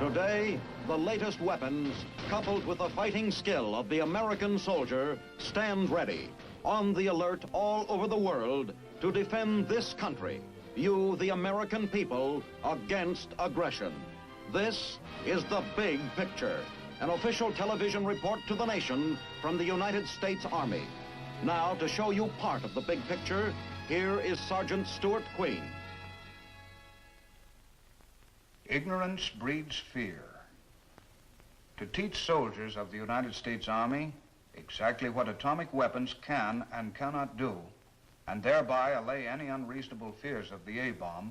Today, the latest weapons, coupled with the fighting skill of the American soldier, stand ready, on the alert all over the world to defend this country, you, the American people, against aggression. This is the big picture, an official television report to the nation from the United States Army. Now, to show you part of the big picture, here is Sergeant Stuart Queen. Ignorance breeds fear. To teach soldiers of the United States Army exactly what atomic weapons can and cannot do, and thereby allay any unreasonable fears of the A-bomb,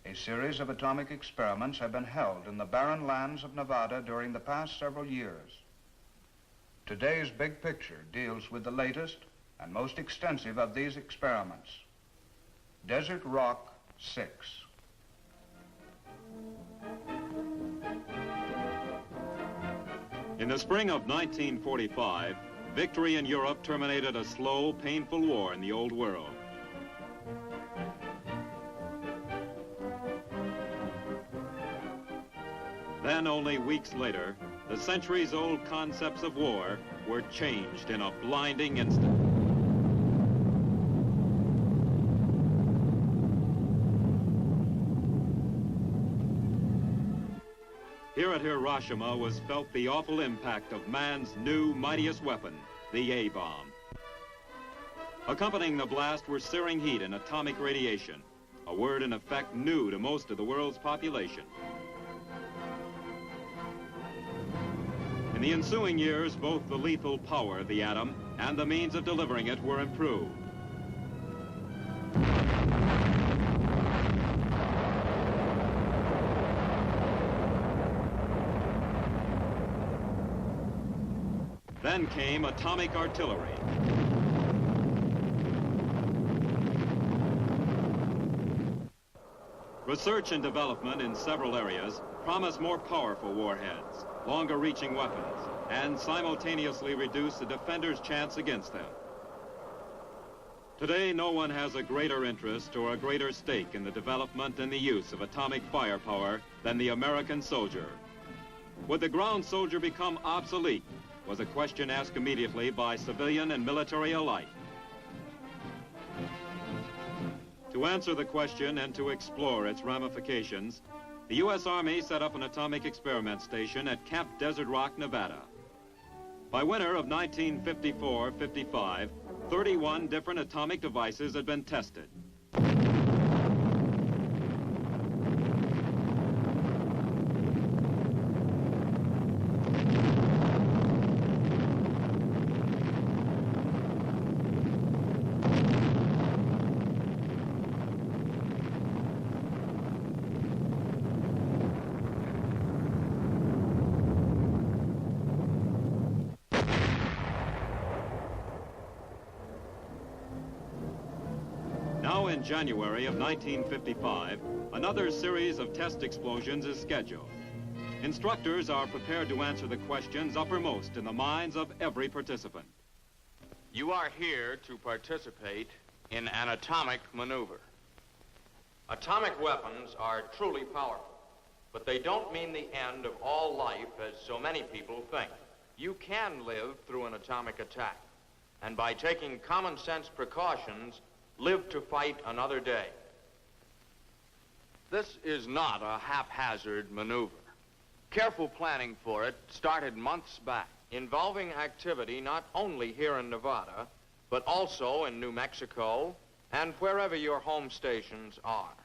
a series of atomic experiments have been held in the barren lands of Nevada during the past several years. Today's big picture deals with the latest and most extensive of these experiments, Desert Rock 6. In the spring of 1945, victory in Europe terminated a slow, painful war in the old world. Then, only weeks later, the centuries-old concepts of war were changed in a blinding instant. Here at Hiroshima was felt the awful impact of man's new, mightiest weapon, the A-bomb. Accompanying the blast were searing heat and atomic radiation, a word in effect new to most of the world's population. In the ensuing years, both the lethal power of the atom and the means of delivering it were improved. Then came atomic artillery. Research and development in several areas promise more powerful warheads, longer-reaching weapons, and simultaneously reduce the defender's chance against them. Today, no one has a greater interest or a greater stake in the development and the use of atomic firepower than the American soldier. Would the ground soldier become obsolete? Was a question asked immediately by civilian and military alike. To answer the question and to explore its ramifications, the U.S. Army set up an atomic experiment station at Camp Desert Rock, Nevada. By winter of 1954-55, 31 different atomic devices had been tested. Now in January of 1955, another series of test explosions is scheduled. Instructors are prepared to answer the questions uppermost in the minds of every participant. You are here to participate in an atomic maneuver. Atomic weapons are truly powerful, but they don't mean the end of all life as so many people think. You can live through an atomic attack, and by taking common sense precautions, live to fight another day. This is not a haphazard maneuver. Careful planning for it started months back, involving activity not only here in Nevada, but also in New Mexico and wherever your home stations are.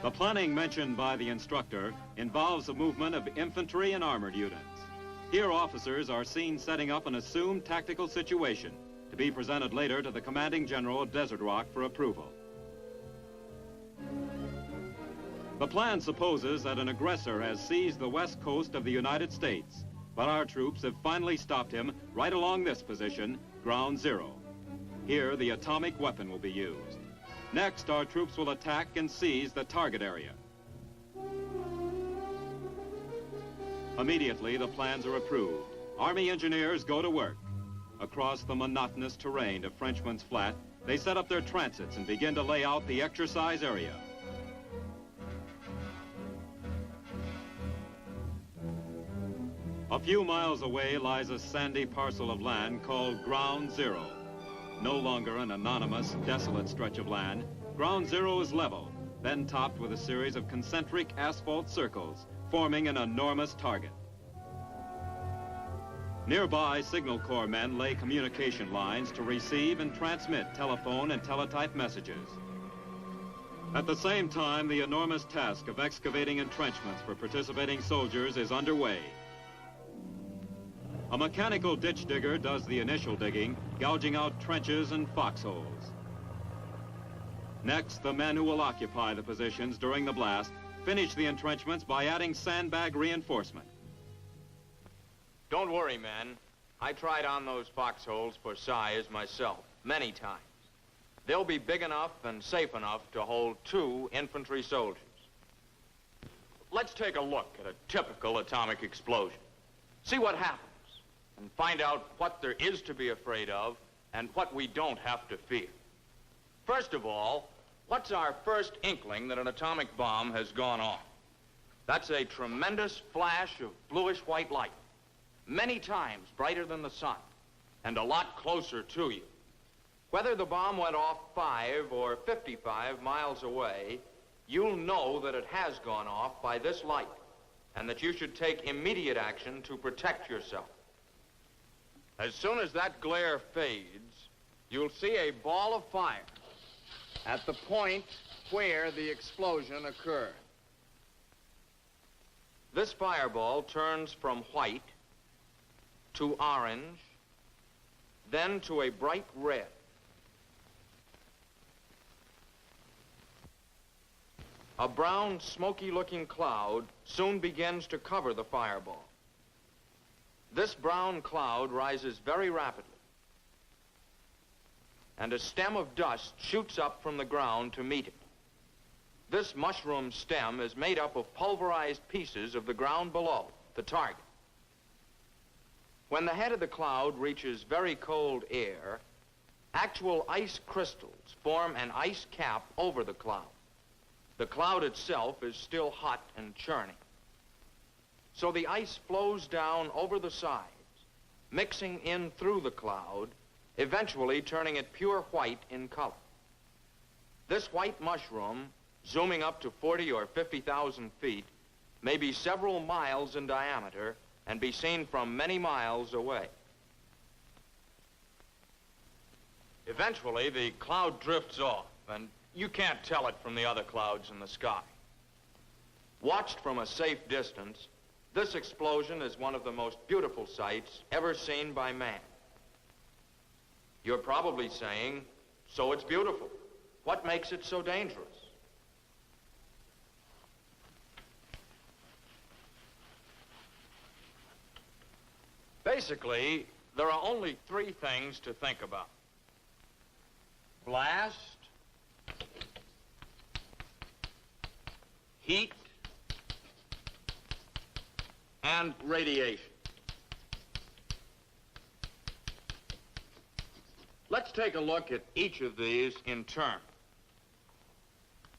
The planning mentioned by the instructor involves the movement of infantry and armored units. Here, officers are seen setting up an assumed tactical situation to be presented later to the commanding general of Desert Rock for approval. The plan supposes that an aggressor has seized the west coast of the United States, but our troops have finally stopped him right along this position, ground zero. Here, the atomic weapon will be used. Next, our troops will attack and seize the target area. Immediately, the plans are approved. Army engineers go to work. Across the monotonous terrain of Frenchman's Flat, they set up their transits and begin to lay out the exercise area. A few miles away lies a sandy parcel of land called Ground Zero. No longer an anonymous, desolate stretch of land, Ground Zero is level, then topped with a series of concentric asphalt circles, forming an enormous target. Nearby, Signal Corps men lay communication lines to receive and transmit telephone and teletype messages. At the same time, the enormous task of excavating entrenchments for participating soldiers is underway. A mechanical ditch digger does the initial digging, gouging out trenches and foxholes. Next, the men who will occupy the positions during the blast finish the entrenchments by adding sandbag reinforcement. Don't worry, men. I tried on those foxholes for size myself, many times. They'll be big enough and safe enough to hold 2 infantry soldiers. Let's take a look at a typical atomic explosion. See what happens, and find out what there is to be afraid of and what we don't have to fear. First of all, what's our first inkling that an atomic bomb has gone off? That's a tremendous flash of bluish-white light, many times brighter than the sun, and a lot closer to you. Whether the bomb went off 5 or 55 miles away, you'll know that it has gone off by this light, and that you should take immediate action to protect yourself. As soon as that glare fades, you'll see a ball of fire at the point where the explosion occurred. This fireball turns from white to orange, then to a bright red. A brown, smoky-looking cloud soon begins to cover the fireball. This brown cloud rises very rapidly, and a stem of dust shoots up from the ground to meet it. This mushroom stem is made up of pulverized pieces of the ground below, the target. When the head of the cloud reaches very cold air, actual ice crystals form an ice cap over the cloud. The cloud itself is still hot and churning. So the ice flows down over the sides, mixing in through the cloud, eventually turning it pure white in color. This white mushroom, zooming up to 40 or 50,000 feet, may be several miles in diameter and be seen from many miles away. Eventually, the cloud drifts off, and you can't tell it from the other clouds in the sky. Watched from a safe distance, this explosion is one of the most beautiful sights ever seen by man. You're probably saying, so it's beautiful. What makes it so dangerous? Basically, there are only 3 things to think about: blast, heat, and radiation. Let's take a look at each of these in turn.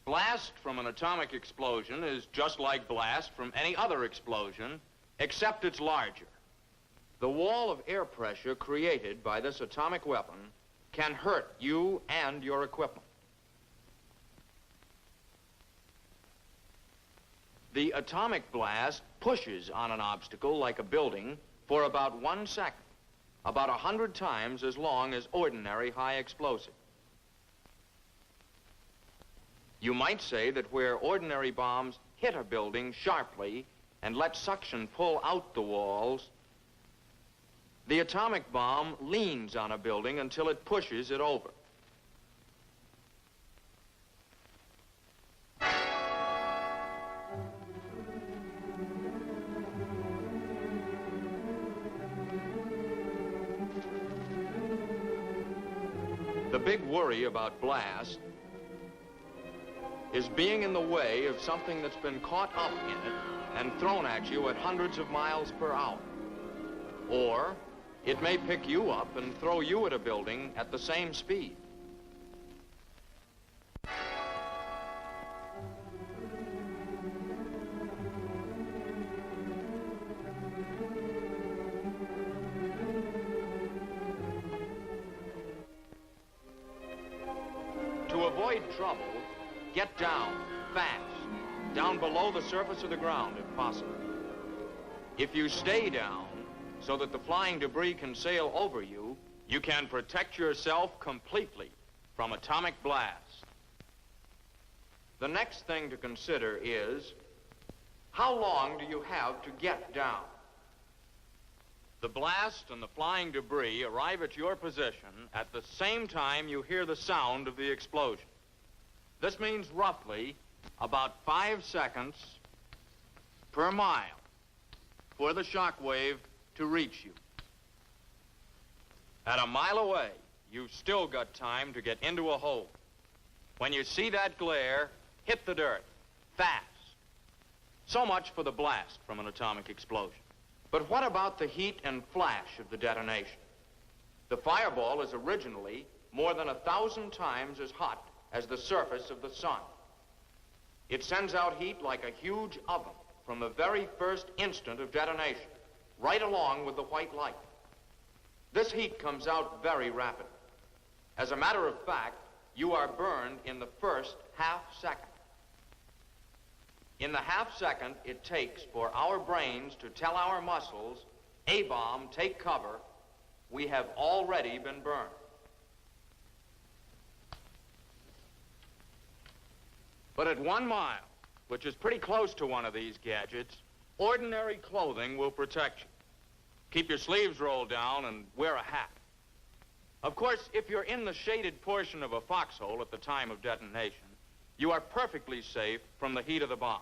Blast from an atomic explosion is just like blast from any other explosion, except it's larger. The wall of air pressure created by this atomic weapon can hurt you and your equipment. The atomic blast pushes on an obstacle like a building for about 1 second, about 100 times as long as ordinary high explosive. You might say that where ordinary bombs hit a building sharply and let suction pull out the walls, the atomic bomb leans on a building until it pushes it over. The big worry about blast is being in the way of something that's been caught up in it and thrown at you at hundreds of miles per hour. Or it may pick you up and throw you at a building at the same speed. avoid trouble, get down, fast, down below the surface of the ground if possible. If you stay down so that the flying debris can sail over you, you can protect yourself completely from atomic blast. The next thing to consider is, how long do you have to get down? The blast and the flying debris arrive at your position at the same time you hear the sound of the explosion. This means roughly about 5 seconds per mile for the shock wave to reach you. At a mile away, you've still got time to get into a hole. When you see that glare, hit the dirt, fast. So much for the blast from an atomic explosion. But what about the heat and flash of the detonation? The fireball is originally more than 1,000 times as hot as the surface of the sun. It sends out heat like a huge oven from the very first instant of detonation, right along with the white light. This heat comes out very rapidly. As a matter of fact, you are burned in the first half second. In the half second it takes for our brains to tell our muscles, A-bomb, take cover, we have already been burned. But at 1 mile, which is pretty close to one of these gadgets, ordinary clothing will protect you. Keep your sleeves rolled down and wear a hat. Of course, if you're in the shaded portion of a foxhole at the time of detonation, you are perfectly safe from the heat of the bomb.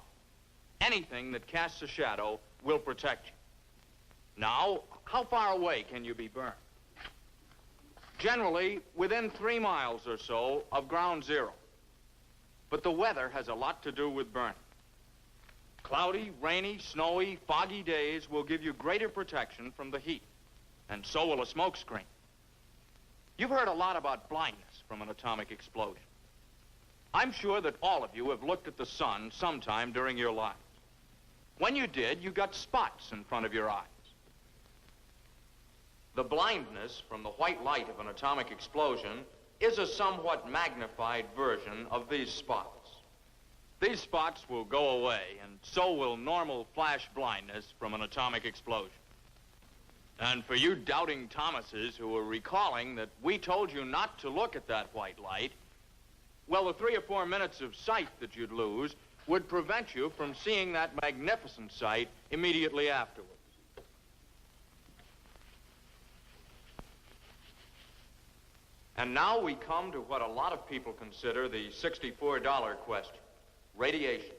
Anything that casts a shadow will protect you. Now, how far away can you be burned? Generally, within 3 miles or so of ground zero. But the weather has a lot to do with burning. Cloudy, rainy, snowy, foggy days will give you greater protection from the heat, and so will a smoke screen. You've heard a lot about blindness from an atomic explosion. I'm sure that all of you have looked at the sun sometime during your lives. When you did, you got spots in front of your eyes. The blindness from the white light of an atomic explosion is a somewhat magnified version of these spots. These spots will go away, and so will normal flash blindness from an atomic explosion. And for you doubting Thomases who are recalling that we told you not to look at that white light, well, the 3 or 4 minutes of sight that you'd lose would prevent you from seeing that magnificent sight immediately afterwards. And now we come to what a lot of people consider the $64 question, radiation.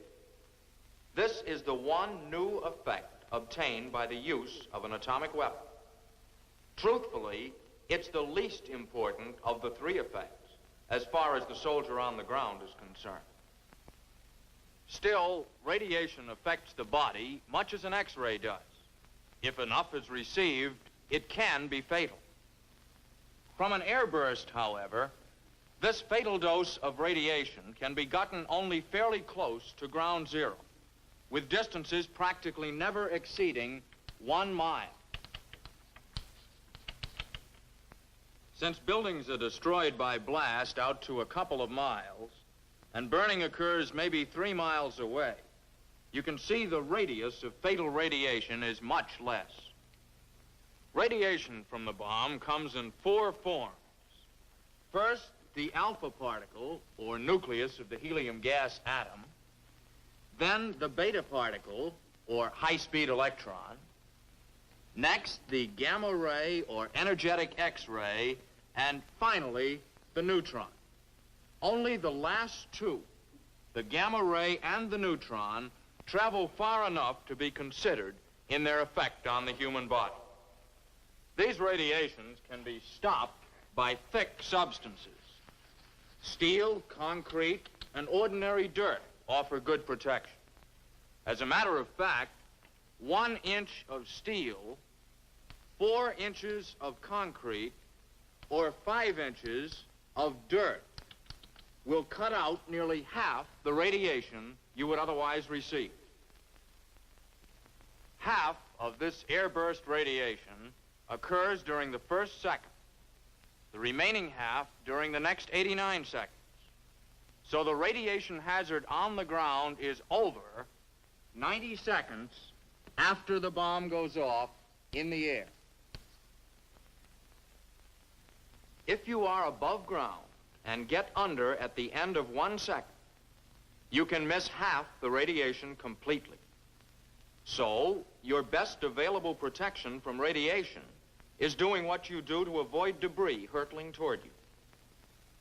This is the one new effect obtained by the use of an atomic weapon. Truthfully, it's the least important of the 3 effects, as far as the soldier on the ground is concerned. Still, radiation affects the body much as an X-ray does. If enough is received, it can be fatal. From an airburst, however, this fatal dose of radiation can be gotten only fairly close to ground zero, with distances practically never exceeding 1 mile. Since buildings are destroyed by blast out to a couple of miles, and burning occurs maybe 3 miles away, you can see the radius of fatal radiation is much less. Radiation from the bomb comes in 4 forms. First, the alpha particle, or nucleus of the helium gas atom. Then the beta particle, or high-speed electron. Next, the gamma ray, or energetic X-ray. And finally, the neutron. Only the last 2, the gamma ray and the neutron, travel far enough to be considered in their effect on the human body. These radiations can be stopped by thick substances. Steel, concrete, and ordinary dirt offer good protection. As a matter of fact, 1 inch of steel, 4 inches of concrete, or 5 inches of dirt will cut out nearly half the radiation you would otherwise receive. Half of this airburst radiation occurs during the first second, the remaining half during the next 89 seconds. So the radiation hazard on the ground is over 90 seconds after the bomb goes off in the air. If you are above ground and get under at the end of 1 second, you can miss half the radiation completely. So, your best available protection from radiation is doing what you do to avoid debris hurtling toward you.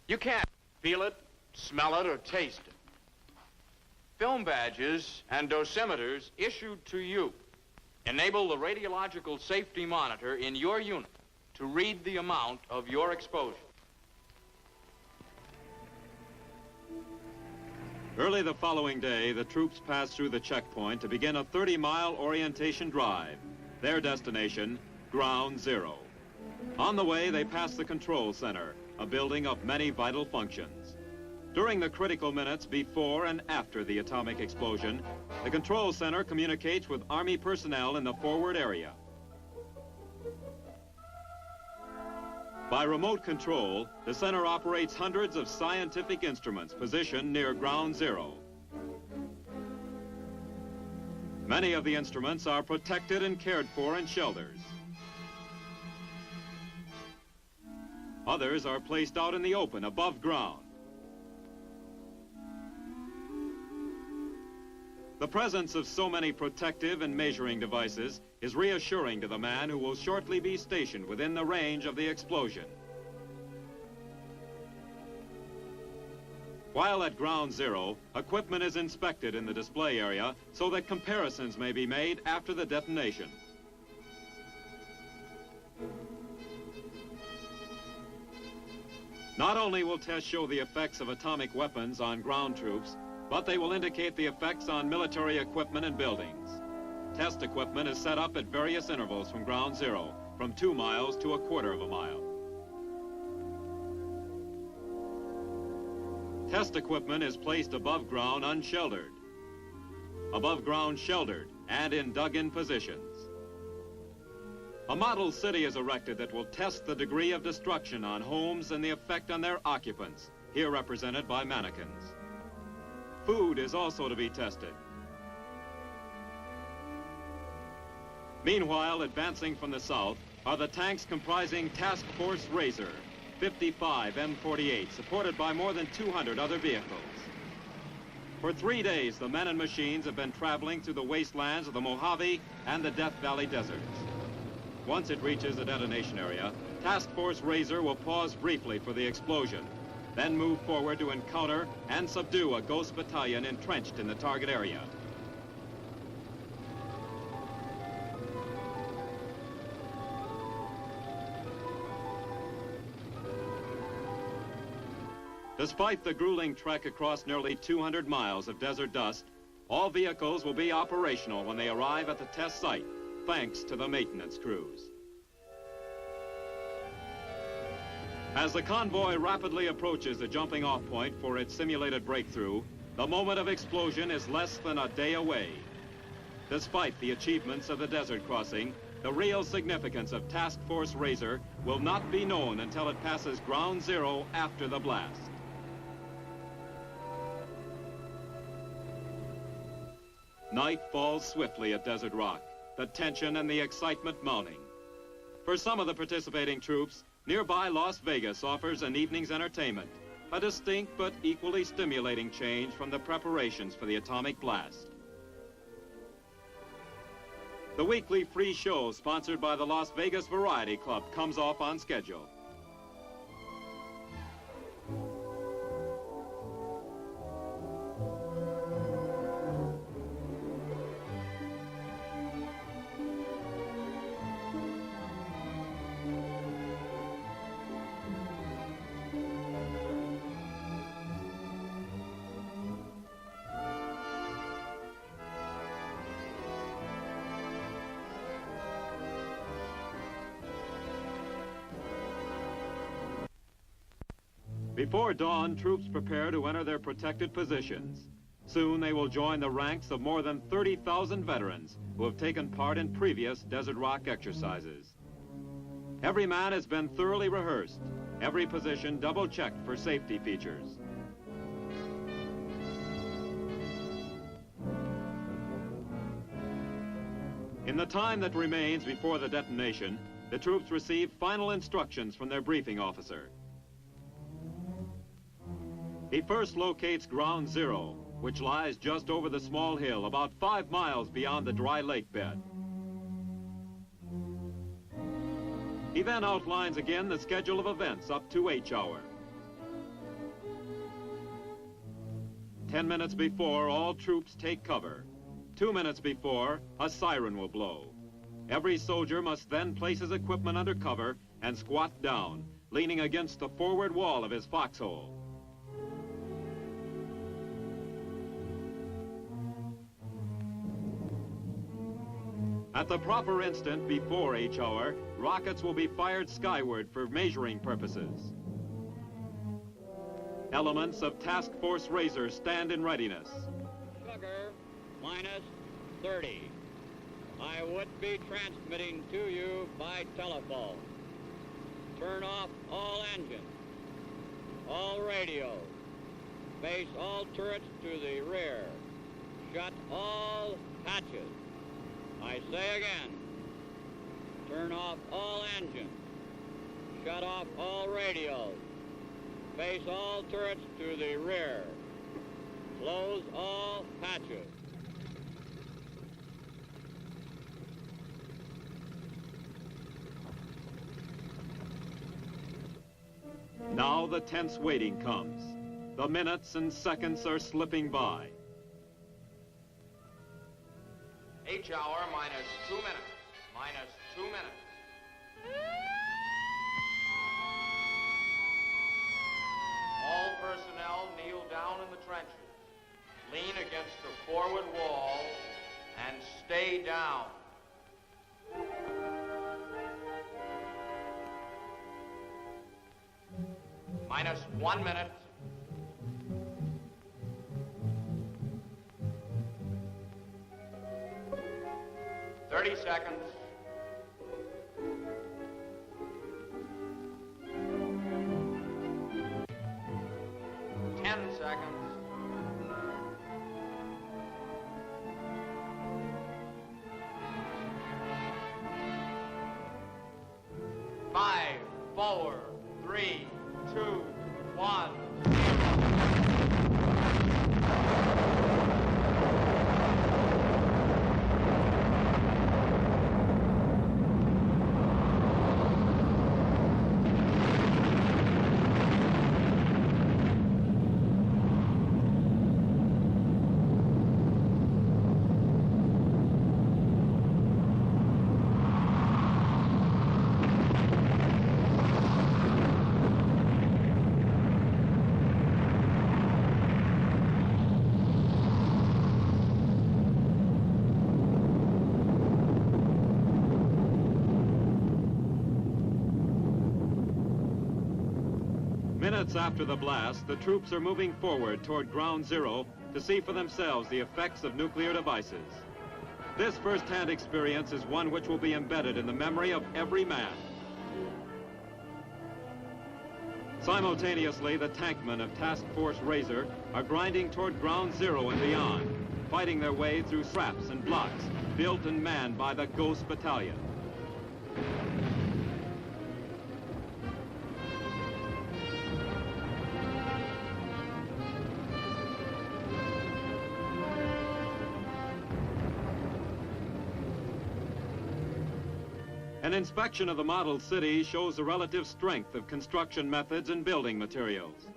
You can't feel it, smell it, or taste it. Film badges and dosimeters issued to you enable the radiological safety monitor in your unit to read the amount of your exposure. Early the following day, the troops passed through the checkpoint to begin a 30-mile orientation drive. Their destination, Ground Zero. On the way, they passed the control center, a building of many vital functions. During the critical minutes before and after the atomic explosion, the control center communicates with Army personnel in the forward area. By remote control, the center operates hundreds of scientific instruments positioned near Ground Zero. Many of the instruments are protected and cared for in shelters. Others are placed out in the open above ground. The presence of so many protective and measuring devices is reassuring to the man who will shortly be stationed within the range of the explosion. While at Ground Zero, equipment is inspected in the display area so that comparisons may be made after the detonation. Not only will tests show the effects of atomic weapons on ground troops, but they will indicate the effects on military equipment and buildings. Test equipment is set up at various intervals from Ground Zero, from 2 miles to 1/4 of a mile. Test equipment is placed above ground unsheltered, above ground sheltered, and in dug-in positions. A model city is erected that will test the degree of destruction on homes and the effect on their occupants, here represented by mannequins. Food is also to be tested. Meanwhile, advancing from the south are the tanks comprising Task Force Razor, 55 M48, supported by more than 200 other vehicles. For 3 days, the men and machines have been traveling through the wastelands of the Mojave and the Death Valley deserts. Once it reaches the detonation area, Task Force Razor will pause briefly for the explosion, then move forward to encounter and subdue a ghost battalion entrenched in the target area. Despite the grueling trek across nearly 200 miles of desert dust, all vehicles will be operational when they arrive at the test site, thanks to the maintenance crews. As the convoy rapidly approaches the jumping-off point for its simulated breakthrough, the moment of explosion is less than a day away. Despite the achievements of the desert crossing, the real significance of Task Force Razor will not be known until it passes Ground Zero after the blast. Night falls swiftly at Desert Rock, the tension and the excitement mounting. For some of the participating troops, nearby Las Vegas offers an evening's entertainment, a distinct but equally stimulating change from the preparations for the atomic blast. The weekly free show sponsored by the Las Vegas Variety Club comes off on schedule. Before dawn, troops prepare to enter their protected positions. Soon they will join the ranks of more than 30,000 veterans who have taken part in previous Desert Rock exercises. Every man has been thoroughly rehearsed, every position double-checked for safety features. In the time that remains before the detonation, the troops receive final instructions from their briefing officer. He first locates Ground Zero, which lies just over the small hill, about 5 miles beyond the dry lake bed. He then outlines again the schedule of events up to H hour. 10 minutes before, all troops take cover. 2 minutes before, a siren will blow. Every soldier must then place his equipment under cover and squat down, leaning against the forward wall of his foxhole. At the proper instant before H hour, rockets will be fired skyward for measuring purposes. Elements of Task Force Razor stand in readiness. Sugar, minus 30. I would be transmitting to you by telephone. Turn off all engines, all radios. Face all turrets to the rear. Shut all hatches. I say again, turn off all engines. Shut off all radios. Face all turrets to the rear. Close all hatches. Now the tense waiting comes. The minutes and seconds are slipping by. H hour minus 2 minutes. Minus 2 minutes. All personnel kneel down in the trenches. Lean against the forward wall and stay down. Minus 1 minute. Thirty seconds. 10 seconds. 5, 4, 3, 2, 1. Minutes after the blast, the troops are moving forward toward Ground Zero to see for themselves the effects of nuclear devices. This first-hand experience is one which will be embedded in the memory of every man. Simultaneously, the tankmen of Task Force Razor are grinding toward Ground Zero and beyond, fighting their way through traps and blocks built and manned by the Ghost Battalion. An inspection of the model city shows the relative strength of construction methods and building materials.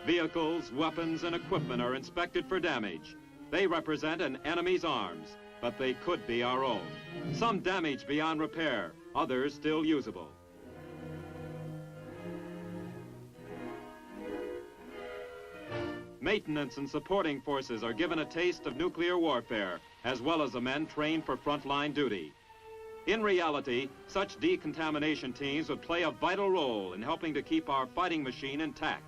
Vehicles, weapons, and equipment are inspected for damage. They represent an enemy's arms, but they could be our own. Some damaged beyond repair, others still usable. Maintenance and supporting forces are given a taste of nuclear warfare, as well as the men trained for frontline duty. In reality, such decontamination teams would play a vital role in helping to keep our fighting machine intact.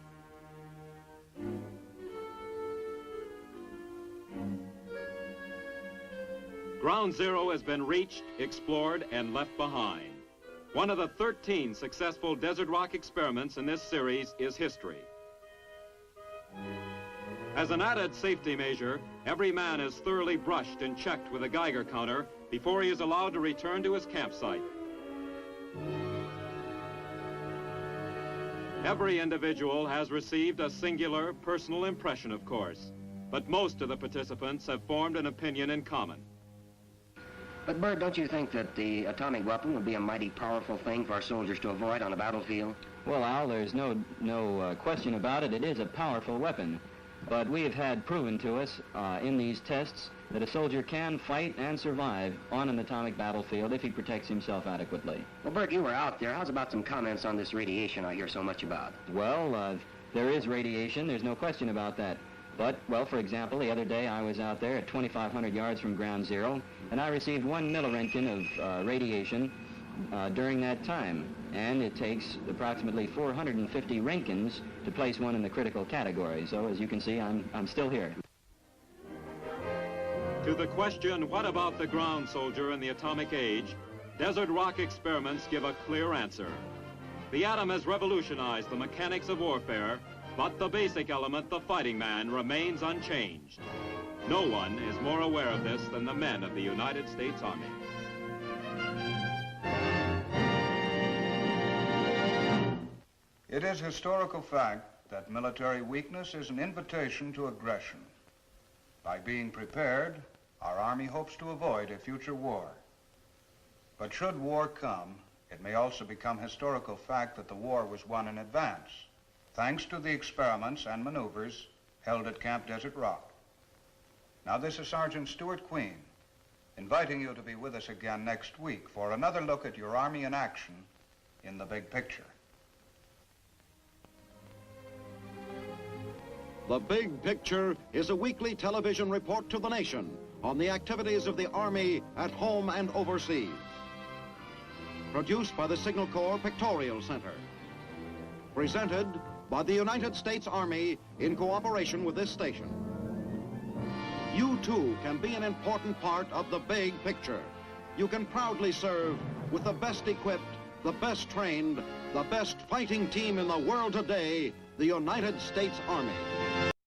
Ground Zero has been reached, explored, and left behind. One of the 13 successful desert rock experiments in this series is history. As an added safety measure, every man is thoroughly brushed and checked with a Geiger counter before he is allowed to return to his campsite. Every individual has received a singular personal impression, of course, but most of the participants have formed an opinion in common. But, Bert, don't you think that the atomic weapon would be a mighty powerful thing for our soldiers to avoid on a battlefield? Well, Al, there's no question about it. It is a powerful weapon. But we have had proven to us in these tests that a soldier can fight and survive on an atomic battlefield if he protects himself adequately. Well, Bert, you were out there. How's about some comments on this radiation I hear so much about? Well, there is radiation. There's no question about that. But, well, for example, the other day I was out there at 2,500 yards from ground zero, and I received 1 milliroentgen of radiation during that time. And it takes approximately 450 Roentgens to place one in the critical category. So, as you can see, I'm still here. To the question, what about the ground soldier in the atomic age, desert rock experiments give a clear answer. The atom has revolutionized the mechanics of warfare, but the basic element, the fighting man, remains unchanged. No one is more aware of this than the men of the United States Army. It is historical fact that military weakness is an invitation to aggression. By being prepared, our Army hopes to avoid a future war. But should war come, it may also become historical fact that the war was won in advance, thanks to the experiments and maneuvers held at Camp Desert Rock. Now, this is Sergeant Stuart Queen, inviting you to be with us again next week for another look at your Army in action in the big picture. The Big Picture is a weekly television report to the nation on the activities of the Army at home and overseas. Produced by the Signal Corps Pictorial Center. Presented by the United States Army in cooperation with this station. You too can be an important part of the Big Picture. You can proudly serve with the best equipped, the best trained, the best fighting team in the world today, the United States Army.